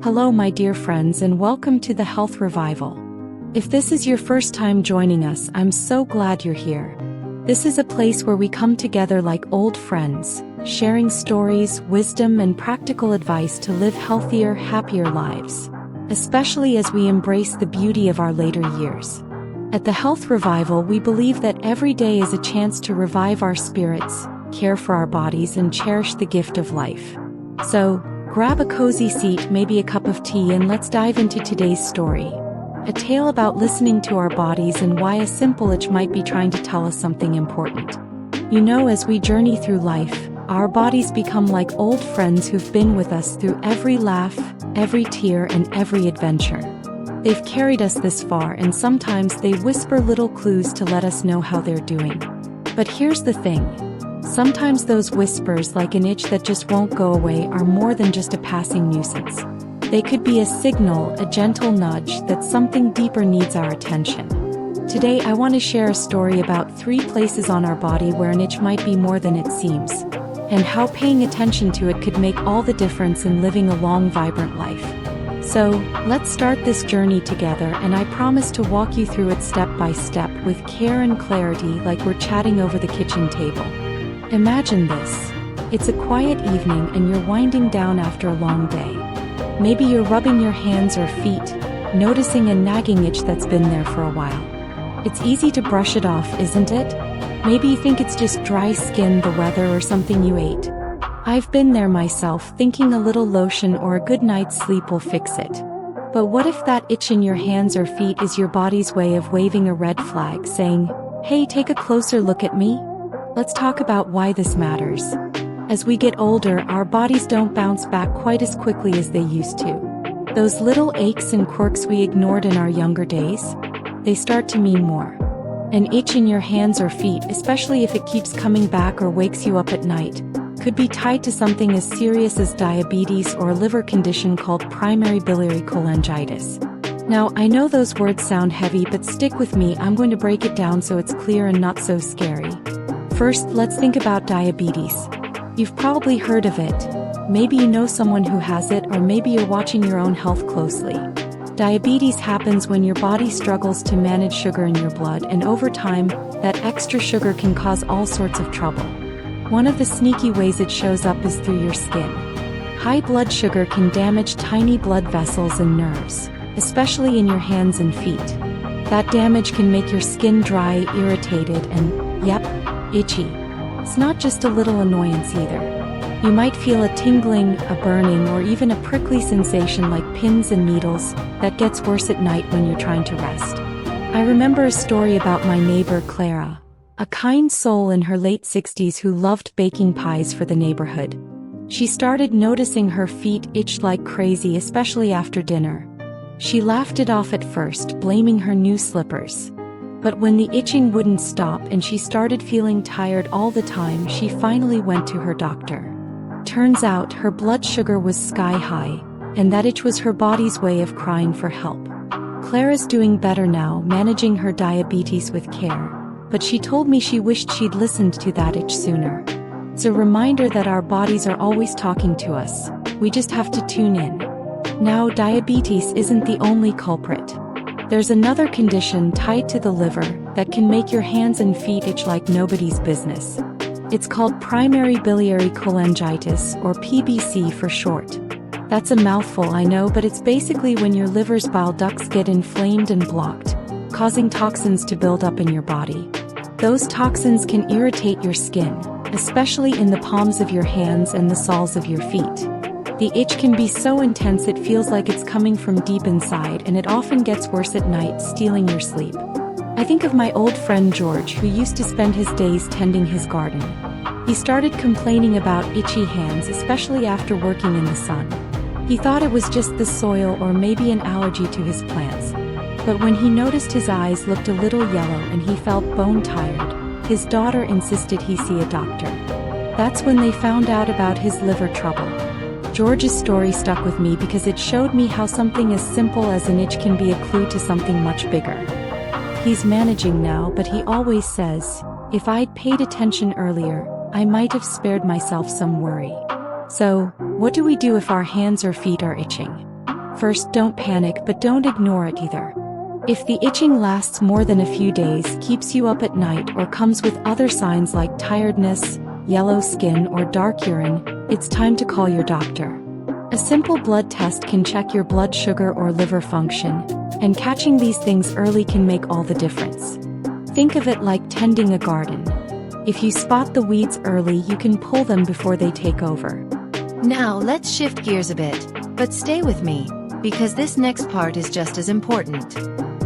Hello my dear friends and welcome to the Health Revival. If this is your first time joining us, I'm so glad you're here. This is a place where we come together like old friends, sharing stories, wisdom and practical advice to live healthier, happier lives, especially as we embrace the beauty of our later years. At the Health Revival, we believe that every day is a chance to revive our spirits, care for our bodies and cherish the gift of life. So, grab a cozy seat, maybe a cup of tea, and let's dive into today's story. A tale about listening to our bodies and why a simple itch might be trying to tell us something important. You know, as we journey through life, our bodies become like old friends who've been with us through every laugh, every tear, and every adventure. They've carried us this far, and sometimes they whisper little clues to let us know how they're doing. But here's the thing. Sometimes those whispers, like an itch that just won't go away, are more than just a passing nuisance. They could be a signal, a gentle nudge that something deeper needs our attention. Today I want to share a story about 3 places on our body where an itch might be more than it seems, and how paying attention to it could make all the difference in living a long, vibrant life. So, let's start this journey together, and I promise to walk you through it step by step with care and clarity, like we're chatting over the kitchen table. Imagine this. It's a quiet evening and you're winding down after a long day. Maybe you're rubbing your hands or feet, noticing a nagging itch that's been there for a while. It's easy to brush it off, isn't it? Maybe you think it's just dry skin, the weather, or something you ate. I've been there myself, thinking a little lotion or a good night's sleep will fix it. But what if that itch in your hands or feet is your body's way of waving a red flag, saying, "Hey, take a closer look at me"? Let's talk about why this matters. As we get older, our bodies don't bounce back quite as quickly as they used to. Those little aches and quirks we ignored in our younger days, they start to mean more. An itch in your hands or feet, especially if it keeps coming back or wakes you up at night, could be tied to something as serious as diabetes or a liver condition called primary biliary cholangitis. Now, I know those words sound heavy, but stick with me. I'm going to break it down so it's clear and not so scary. First, let's think about diabetes. You've probably heard of it. Maybe you know someone who has it, or maybe you're watching your own health closely. Diabetes happens when your body struggles to manage sugar in your blood, and over time, that extra sugar can cause all sorts of trouble. One of the sneaky ways it shows up is through your skin. High blood sugar can damage tiny blood vessels and nerves, especially in your hands and feet. That damage can make your skin dry, irritated, and, yep, itchy. It's not just a little annoyance either. You might feel a tingling, a burning, or even a prickly sensation like pins and needles that gets worse at night when you're trying to rest. I remember a story about my neighbor Clara, a kind soul in her late 60s who loved baking pies for the neighborhood. She started noticing her feet itch like crazy, especially after dinner. She laughed it off at first, blaming her new slippers. But when the itching wouldn't stop and she started feeling tired all the time, she finally went to her doctor. Turns out her blood sugar was sky high, and that itch was her body's way of crying for help. Clara's doing better now, managing her diabetes with care, but she told me she wished she'd listened to that itch sooner. It's a reminder that our bodies are always talking to us. We just have to tune in. Now, diabetes isn't the only culprit. There's another condition tied to the liver that can make your hands and feet itch like nobody's business. It's called primary biliary cholangitis, or PBC for short. That's a mouthful, I know, but it's basically when your liver's bile ducts get inflamed and blocked, causing toxins to build up in your body. Those toxins can irritate your skin, especially in the palms of your hands and the soles of your feet. The itch can be so intense it feels like it's coming from deep inside, and it often gets worse at night, stealing your sleep. I think of my old friend George, who used to spend his days tending his garden. He started complaining about itchy hands, especially after working in the sun. He thought it was just the soil or maybe an allergy to his plants. But when he noticed his eyes looked a little yellow and he felt bone tired, his daughter insisted he see a doctor. That's when they found out about his liver trouble. George's story stuck with me because it showed me how something as simple as an itch can be a clue to something much bigger. He's managing now, but he always says, if I'd paid attention earlier, I might have spared myself some worry. So, what do we do if our hands or feet are itching? First, don't panic, but don't ignore it either. If the itching lasts more than a few days, keeps you up at night, or comes with other signs like tiredness, yellow skin, or dark urine, it's time to call your doctor. A simple blood test can check your blood sugar or liver function, and catching these things early can make all the difference. Think of it like tending a garden. If you spot the weeds early, you can pull them before they take over. Now let's shift gears a bit, but stay with me, because this next part is just as important.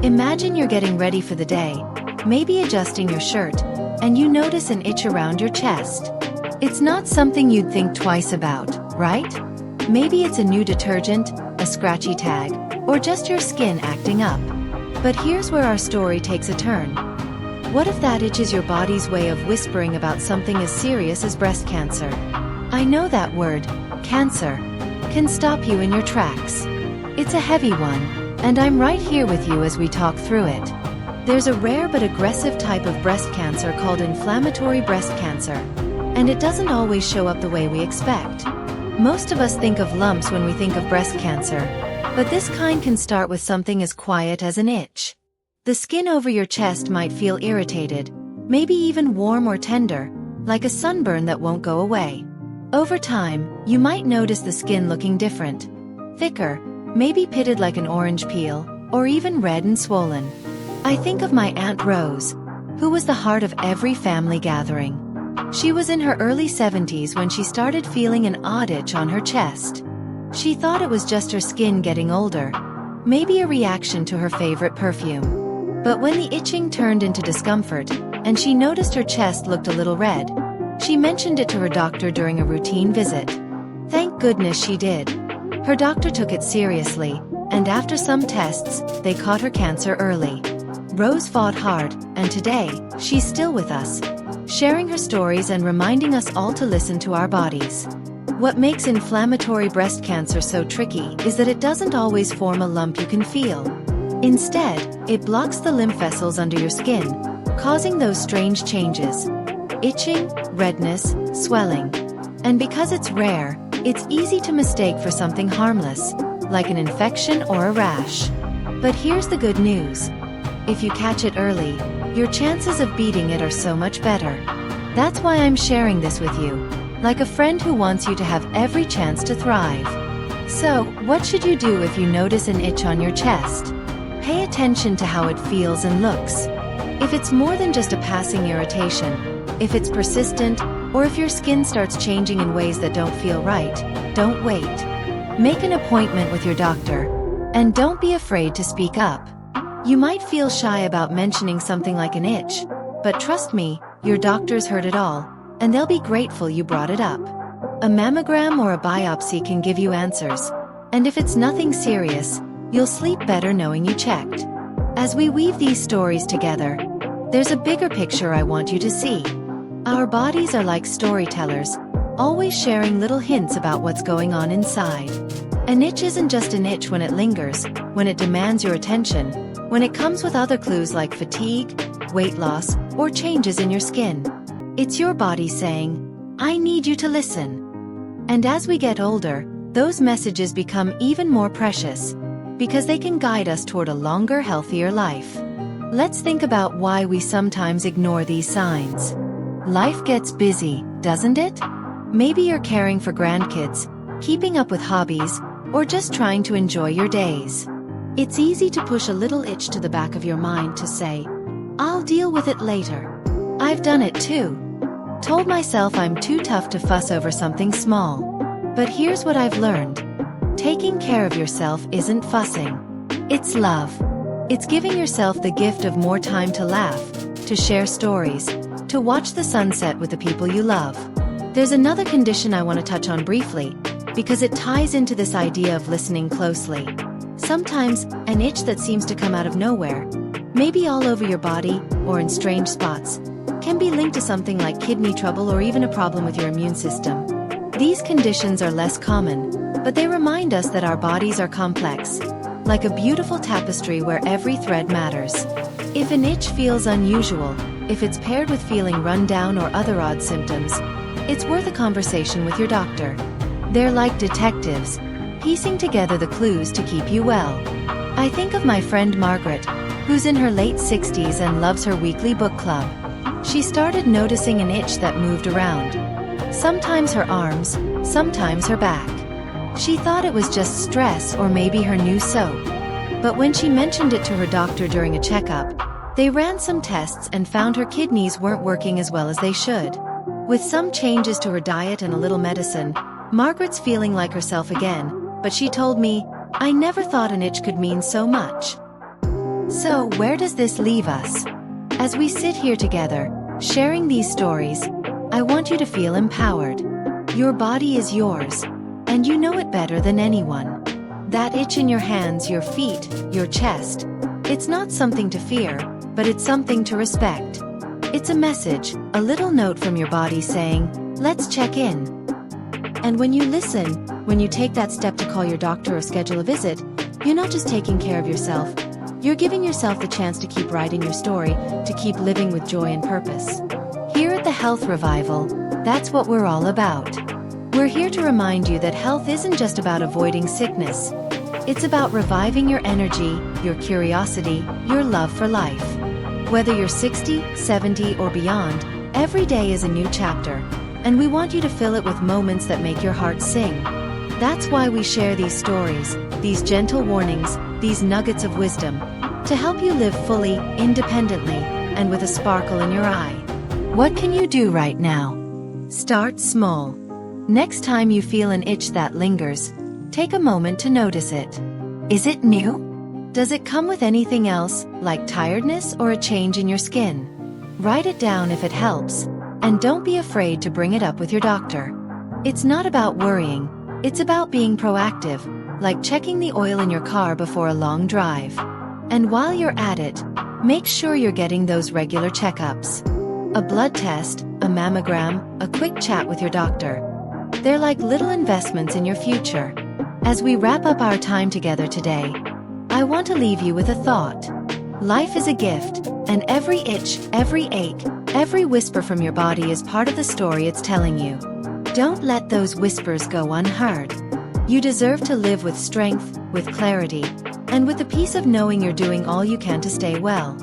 Imagine you're getting ready for the day, maybe adjusting your shirt, and you notice an itch around your chest. It's not something you'd think twice about, right? Maybe it's a new detergent, a scratchy tag, or just your skin acting up. But here's where our story takes a turn. What if that itch is your body's way of whispering about something as serious as breast cancer? I know that word, cancer, can stop you in your tracks. It's a heavy one, and I'm right here with you as we talk through it. There's a rare but aggressive type of breast cancer called inflammatory breast cancer, and it doesn't always show up the way we expect. Most of us think of lumps when we think of breast cancer, but this kind can start with something as quiet as an itch. The skin over your chest might feel irritated, maybe even warm or tender, like a sunburn that won't go away. Over time, you might notice the skin looking different, thicker, maybe pitted like an orange peel, or even red and swollen. I think of my Aunt Rose, who was the heart of every family gathering. She was in her early 70s when she started feeling an odd itch on her chest. She thought it was just her skin getting older, maybe a reaction to her favorite perfume. But when the itching turned into discomfort, and she noticed her chest looked a little red, she mentioned it to her doctor during a routine visit. Thank goodness she did. Her doctor took it seriously, and after some tests, they caught her cancer early. Rose fought hard, and today, she's still with us, sharing her stories and reminding us all to listen to our bodies. What makes inflammatory breast cancer so tricky is that it doesn't always form a lump you can feel. Instead, it blocks the lymph vessels under your skin, causing those strange changes: itching, redness, swelling. And because it's rare, it's easy to mistake for something harmless, like an infection or a rash. But here's the good news. If you catch it early, your chances of beating it are so much better. That's why I'm sharing this with you, like a friend who wants you to have every chance to thrive. So, what should you do if you notice an itch on your chest? Pay attention to how it feels and looks. If it's more than just a passing irritation, if it's persistent, or if your skin starts changing in ways that don't feel right, don't wait. Make an appointment with your doctor, and don't be afraid to speak up. You might feel shy about mentioning something like an itch, but trust me, your doctor's heard it all, and they'll be grateful you brought it up. A mammogram or a biopsy can give you answers, and if it's nothing serious, you'll sleep better knowing you checked. As we weave these stories together, there's a bigger picture I want you to see. Our bodies are like storytellers, always sharing little hints about what's going on inside. An itch isn't just an itch when it lingers, when it demands your attention, when it comes with other clues like fatigue, weight loss, or changes in your skin. It's your body saying, "I need you to listen." And as we get older, those messages become even more precious, because they can guide us toward a longer, healthier life. Let's think about why we sometimes ignore these signs. Life gets busy, doesn't it? Maybe you're caring for grandkids, keeping up with hobbies, or just trying to enjoy your days. It's easy to push a little itch to the back of your mind to say, "I'll deal with it later." I've done it too. Told myself I'm too tough to fuss over something small. But here's what I've learned. Taking care of yourself isn't fussing. It's love. It's giving yourself the gift of more time to laugh, to share stories, to watch the sunset with the people you love. There's another condition I want to touch on briefly, because it ties into this idea of listening closely. Sometimes, an itch that seems to come out of nowhere, maybe all over your body, or in strange spots, can be linked to something like kidney trouble or even a problem with your immune system. These conditions are less common, but they remind us that our bodies are complex, like a beautiful tapestry where every thread matters. If an itch feels unusual, if it's paired with feeling run down or other odd symptoms, it's worth a conversation with your doctor. They're like detectives, piecing together the clues to keep you well. I think of my friend Margaret, who's in her late 60s and loves her weekly book club. She started noticing an itch that moved around. Sometimes her arms, sometimes her back. She thought it was just stress or maybe her new soap. But when she mentioned it to her doctor during a checkup, they ran some tests and found her kidneys weren't working as well as they should. With some changes to her diet and a little medicine, Margaret's feeling like herself again, but she told me, "I never thought an itch could mean so much." So, where does this leave us? As we sit here together, sharing these stories, I want you to feel empowered. Your body is yours, and you know it better than anyone. That itch in your hands, your feet, your chest, it's not something to fear, but it's something to respect. It's a message, a little note from your body saying, "Let's check in." And when you listen, when you take that step to call your doctor or schedule a visit, you're not just taking care of yourself, you're giving yourself the chance to keep writing your story, to keep living with joy and purpose. Here at the Health Revival, that's what we're all about. We're here to remind you that health isn't just about avoiding sickness. It's about reviving your energy, your curiosity, your love for life. Whether you're 60, 70, or beyond, every day is a new chapter, and we want you to fill it with moments that make your heart sing. That's why we share these stories, these gentle warnings, these nuggets of wisdom, to help you live fully, independently, and with a sparkle in your eye. What can you do right now? Start small. Next time you feel an itch that lingers, take a moment to notice it. Is it new? Does it come with anything else, like tiredness or a change in your skin? Write it down if it helps, and don't be afraid to bring it up with your doctor. It's not about worrying, it's about being proactive, like checking the oil in your car before a long drive. And while you're at it, make sure you're getting those regular checkups. A blood test, a mammogram, a quick chat with your doctor. They're like little investments in your future. As we wrap up our time together today, I want to leave you with a thought. Life is a gift, and every itch, every ache, every whisper from your body is part of the story it's telling you. Don't let those whispers go unheard. You deserve to live with strength, with clarity, and with the peace of knowing you're doing all you can to stay well.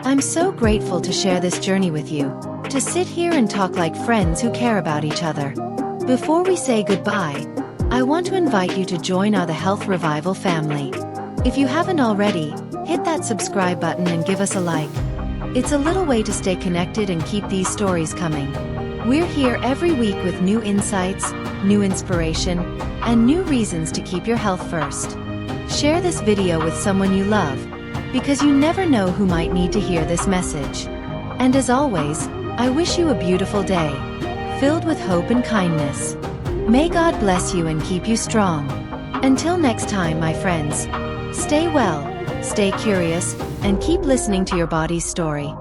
I'm so grateful to share this journey with you, to sit here and talk like friends who care about each other. Before we say goodbye, I want to invite you to join our The Health Revival family. If you haven't already, hit that subscribe button and give us a like. It's a little way to stay connected and keep these stories coming. We're here every week with new insights, new inspiration, and new reasons to keep your health first. Share this video with someone you love, because you never know who might need to hear this message. And as always, I wish you a beautiful day, filled with hope and kindness. May God bless you and keep you strong. Until next time, my friends, stay well, stay curious, and keep listening to your body's story.